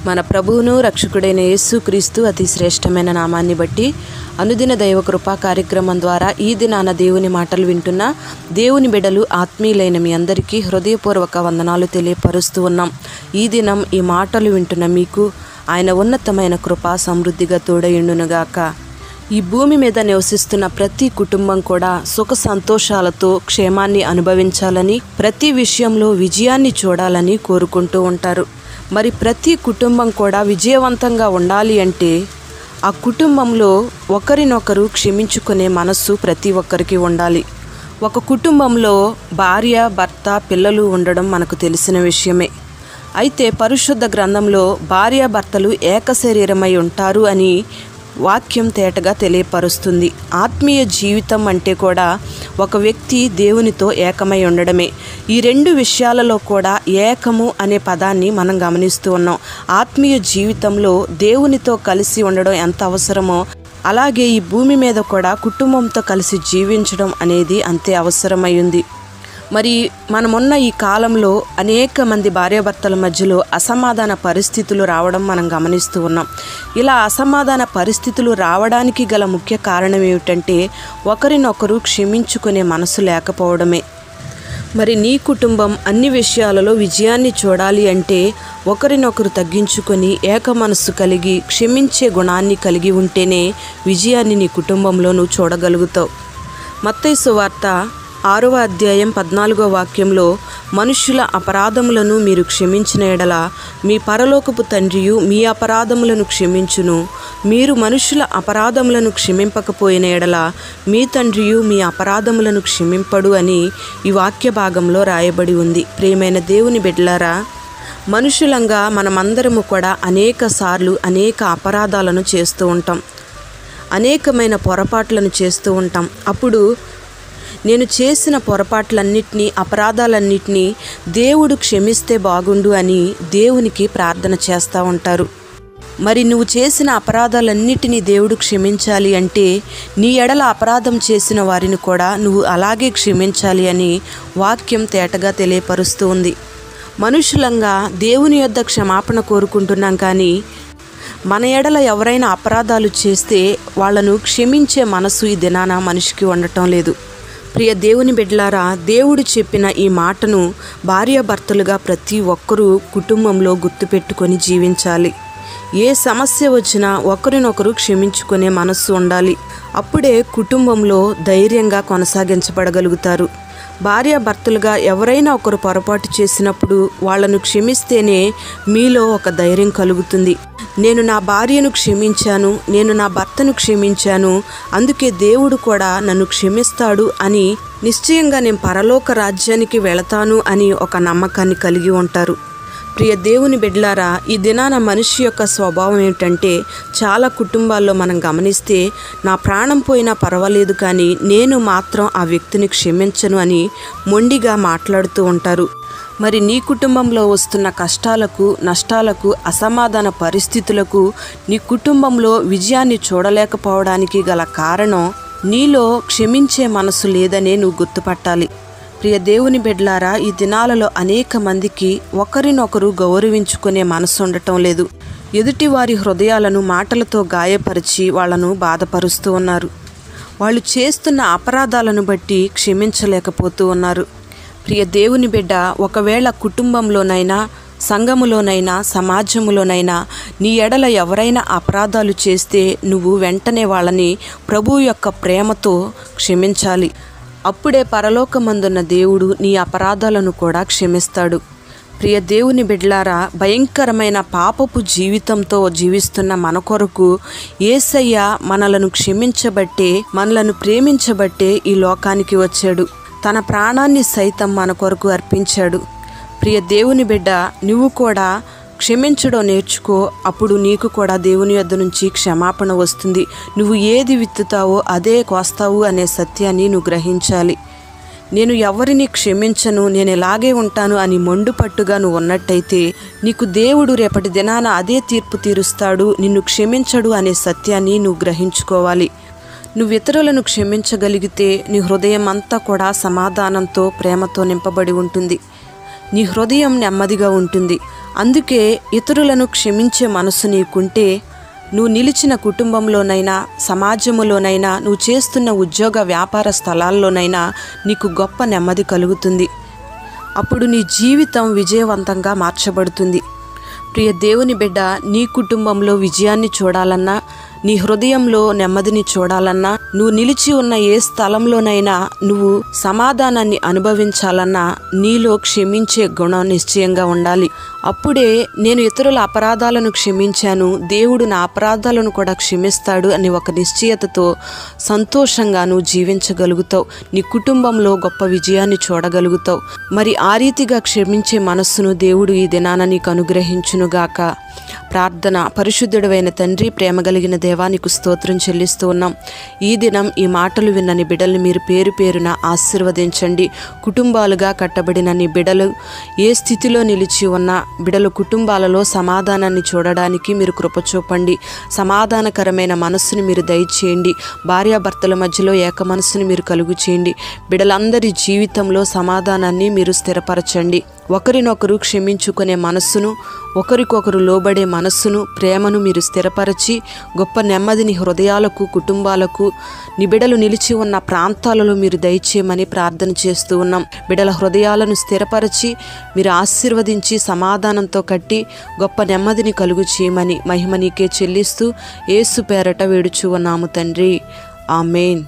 మన ప్రభువును రక్షకుడైన యేసుక్రీస్తు అతి శ్రేష్టమైన నామాన్ని బట్టి అనుదిన దైవ కృపా కార్యక్రమం ద్వారా ఈ దినాన దేవుని మాటలు వింటున్న దేవుని బిడ్డలు ఆత్మీయులైన మీ అందరికీ హృదయపూర్వక వందనాలు తెలియపరుస్తూ ఉన్నాం. ఈ దినం ఈ మాటలు వింటున్న మీకు ఆయన ఉన్నతమైన కృప సమృద్ధిగా తోడయుండునుగాక. ఈ భూమి మీద నివసిస్తున్న ప్రతి కుటుంబం కూడా సుఖ సంతోషాలతో క్షేమాన్ని అనుభవించాలని, ప్రతి విషయంలో విజయాన్ని చూడాలని కోరుకుంటూ ఉంటారు. మరి ప్రతి కుటుంబం కూడా విజయవంతంగా ఉండాలి అంటే ఆ కుటుంబంలో ఒకరినొకరు క్షమించుకునే మనస్సు ప్రతి ఒక్కరికి ఉండాలి. ఒక కుటుంబంలో భార్య, భర్త, పిల్లలు ఉండడం మనకు తెలిసిన విషయమే. అయితే పరిశుద్ధ గ్రంథంలో భార్యాభర్తలు ఏక శరీరమై ఉంటారు అని వాక్యం తేటగా తెలియపరుస్తుంది. ఆత్మీయ జీవితం అంటే కూడా ఒక వ్యక్తి దేవునితో ఏకమై ఉండడమే. ఈ రెండు విషయాలలో కూడా ఏకము అనే పదాన్ని మనం గమనిస్తూ ఉన్నాం. ఆత్మీయ జీవితంలో దేవునితో కలిసి ఉండడం ఎంత అవసరమో అలాగే ఈ భూమి మీద కూడా కుటుంబంతో కలిసి జీవించడం అనేది అంతే అవసరమైంది. మరి మనమున్న ఈ కాలంలో అనేక మంది భార్యాభర్తల మధ్యలో అసమాధాన పరిస్థితులు రావడం మనం గమనిస్తూ ఉన్నాం. ఇలా అసమాధాన పరిస్థితులు రావడానికి గల ముఖ్య కారణం ఏమిటంటే ఒకరినొకరు క్షమించుకునే మనసు లేకపోవడమే. మరి నీ కుటుంబం అన్ని విషయాలలో విజయాన్ని చూడాలి అంటే ఒకరినొకరు తగ్గించుకొని ఏక మనస్సు కలిగి క్షమించే గుణాన్ని కలిగి ఉంటేనే విజయాన్ని నీ కుటుంబంలో నువ్వు చూడగలుగుతావు. మత్తయి సువార్త 6వ అధ్యాయం 14వ వాక్యంలో మనుష్యుల అపరాధములను మీరు క్షమించిన ఎడల మీ పరలోకపు తండ్రియు మీ అపరాధములను క్షమించును, మీరు మనుష్యుల అపరాధములను క్షమింపకపోయిన ఎడల మీ తండ్రియు మీ అపరాధములను క్షమింపడు అని ఈ వాక్య భాగంలో రాయబడి ఉంది. ప్రియమైన దేవుని బిడ్డలారా, మనుషులంగా మనమందరము కూడా అనేక సార్లు అనేక అపరాధాలను చేస్తూ ఉంటాం, అనేకమైన పొరపాట్లను చేస్తూ ఉంటాం. అప్పుడు నేను చేసిన పొరపాట్లన్నిటినీ, అపరాధాలన్నిటినీ దేవుడు క్షమిస్తే బాగుండు అని దేవునికి ప్రార్థన చేస్తూ ఉంటారు. మరి నువ్వు చేసిన అపరాధాలన్నిటినీ దేవుడు క్షమించాలి అంటే నీ ఎడల అపరాధం చేసిన వారిని కూడా నువ్వు అలాగే క్షమించాలి అని వాక్యం తేటగా తెలియపరుస్తూ ఉంది. మనుషులంగా దేవుని యొద్ద క్షమాపణ కోరుకుంటున్నాం, కానీ మన ఎడల ఎవరైనా అపరాధాలు చేస్తే వాళ్ళను క్షమించే మనసు ఈ దినాన మనిషికి ఉండటం లేదు. ప్రియ దేవుని బిడ్డలారా, దేవుడు చెప్పిన ఈ మాటను భార్యాభర్తలుగా ప్రతి ఒక్కరూ కుటుంబంలో గుర్తుపెట్టుకొని జీవించాలి. ఏ సమస్య వచ్చినా ఒకరినొకరు క్షమించుకునే మనస్సు ఉండాలి. అప్పుడే కుటుంబంలో ధైర్యంగా కొనసాగించబడగలుగుతారు. భార్యాభర్తలుగా ఎవరైనా ఒకరు పొరపాటు చేసినప్పుడు వాళ్ళను క్షమిస్తేనే మీలో ఒక ధైర్యం కలుగుతుంది. నేను నా భార్యను క్షమించాను, నేను నా భర్తను క్షమించాను, అందుకే దేవుడు కూడా నన్ను క్షమిస్తాడు అని నిశ్చయంగా నేను పరలోక రాజ్యానికి వెళతాను అని ఒక నమ్మకాన్ని కలిగి ఉంటారు. ప్రియ దేవుని బిడ్డలారా, ఈ దినాన మనిషి యొక్క స్వభావం ఏమిటంటే చాలా కుటుంబాల్లో మనం గమనిస్తే నా ప్రాణం పోయినా పర్వాలేదు కానీ నేను మాత్రం ఆ వ్యక్తిని క్షమించను అని మొండిగా మాట్లాడుతూ ఉంటారు. మరి నీ కుటుంబంలో వస్తున్న కష్టాలకు, నష్టాలకు, అసమాధాన పరిస్థితులకు నీ కుటుంబంలో విజయాన్ని చూడలేకపోవడానికి గల కారణం నీలో క్షమించే మనసు లేదనే నువ్వు గుర్తుపట్టాలి. ప్రియ దేవుని బిడ్డలారా, ఈ దినాలలో అనేక మందికి ఒకరినొకరు గౌరవించుకునే మనసు ఉండటం లేదు. ఎదుటి వారి హృదయాలను మాటలతో గాయపరిచి వాళ్లను బాధపరుస్తూ ఉన్నారు. వాళ్ళు చేస్తున్న అపరాధాలను బట్టి క్షమించలేకపోతూ ఉన్నారు. ప్రియ దేవుని బిడ్డ, ఒకవేళ కుటుంబంలోనైనా, సంఘములోనైనా, సమాజంలోనైనా నీ ఎడల ఎవరైనా అపరాధాలు చేస్తే నువ్వు వెంటనే వాళ్ళని ప్రభువు యొక్క ప్రేమతో క్షమించాలి. అప్పుడే పరలోకమందున్న దేవుడు నీ అపరాధాలను కూడా క్షమిస్తాడు. ప్రియ దేవుని బిడ్డలారా, భయంకరమైన పాపపు జీవితంతో జీవిస్తున్న మన కొరకు యేసయ్య మనలను క్షమించబట్టే, మనలను ప్రేమించబట్టే ఈ లోకానికి వచ్చాడు. తన ప్రాణాన్ని సైతం మన కొరకు అర్పించాడు. ప్రియ దేవుని బిడ్డ, నువ్వు కూడా క్షమించడం నేర్చుకో. అప్పుడు నీకు కూడా దేవుని యొద్ద నుంచి క్షమాపణ వస్తుంది. నువ్వు ఏది విత్తుతావో అదే కోస్తావు అనే సత్యాన్ని నువ్వు గ్రహించాలి. నేను ఎవరిని క్షమించను, నేను ఇలాగే ఉంటాను అని మొండుపట్టుగా నువ్వు ఉన్నట్టయితే నీకు దేవుడు రేపటి దినాన అదే తీర్పు తీరుస్తాడు. నిన్ను క్షమించడు అనే సత్యాన్ని నువ్వు గ్రహించుకోవాలి. నువ్వు ఇతరులను క్షమించగలిగితే నీ హృదయం అంతా కూడా సమాధానంతో, ప్రేమతో నింపబడి ఉంటుంది. నీ హృదయం నెమ్మదిగా ఉంటుంది. అందుకే ఇతరులను క్షమించే మనసు నీకుంటే నువ్వు నిలిచిన కుటుంబంలోనైనా, సమాజంలోనైనా, నువ్వు చేస్తున్న ఉద్యోగ వ్యాపార స్థలాల్లోనైనా నీకు గొప్ప నెమ్మది కలుగుతుంది. అప్పుడు నీ జీవితం విజయవంతంగా మార్చబడుతుంది. ప్రియ దేవుని బిడ్డ, నీ కుటుంబంలో విజయాన్ని చూడాలన్నా, నీ హృదయంలో నెమ్మదిని చూడాలన్నా, నువ్వు నిలిచి ఉన్న ఏ స్థలంలోనైనా నువ్వు సమాధానాన్ని అనుభవించాలన్నా నీలో క్షమించే గుణం నిశ్చయంగా ఉండాలి. అప్పుడే నేను ఇతరుల అపరాధాలను క్షమించాను, దేవుడు నా అపరాధాలను కూడా క్షమిస్తాడు అని ఒక నిశ్చయతతో సంతోషంగా నువ్వు జీవించగలుగుతావు. నీ కుటుంబంలో గొప్ప విజయాన్ని చూడగలుగుతావు. మరి ఆ రీతిగా క్షమించే మనస్సును దేవుడు ఈ దినాన నీకు అనుగ్రహించునుగాక. ప్రార్థన. పరిశుద్ధుడైన తండ్రి, ప్రేమ కలిగిన దేవా, నీకు స్తోత్రం చెల్లిస్తూ ఉన్నాం. ఈ దినం ఈ మాటలు విన్న నీ బిడ్డల్ని మీరు పేరు పేరున ఆశీర్వదించండి. కుటుంబాలుగా కట్టబడిన నీ బిడ్డలు ఏ స్థితిలో నిలిచి ఉన్నా బిడ్డల కుటుంబాలలో సమాధానాన్ని చూడడానికి మీరు కృప చూపండి. సమాధానకరమైన మనస్సుని మీరు దయచేయండి. భార్యాభర్తల మధ్యలో ఏక మనస్సుని మీరు కలుగు చేయండి. బిడ్డలందరి జీవితంలో సమాధానాన్ని మీరు స్థిరపరచండి. ఒకరినొకరు క్షమించుకునే మనస్సును, ఒకరికొకరు లోబడే మనస్సును, ప్రేమను మీరు స్థిరపరచి గొప్ప నెమ్మదిని హృదయాలకు, కుటుంబాలకు, నీ బిడ్డలు నిలిచి ఉన్న ప్రాంతాలలో మీరు దయచేయమని ప్రార్థన చేస్తూ ఉన్నాం. బిడ్డల హృదయాలను స్థిరపరచి మీరు ఆశీర్వదించి సమాధానంతో కట్టి గొప్ప నెమ్మదిని కలుగు చేయమని మహిమ నీకే చెల్లిస్తూ యేసు పేరట వేడుచూ ఉన్నాము తండ్రి. ఆమేన్.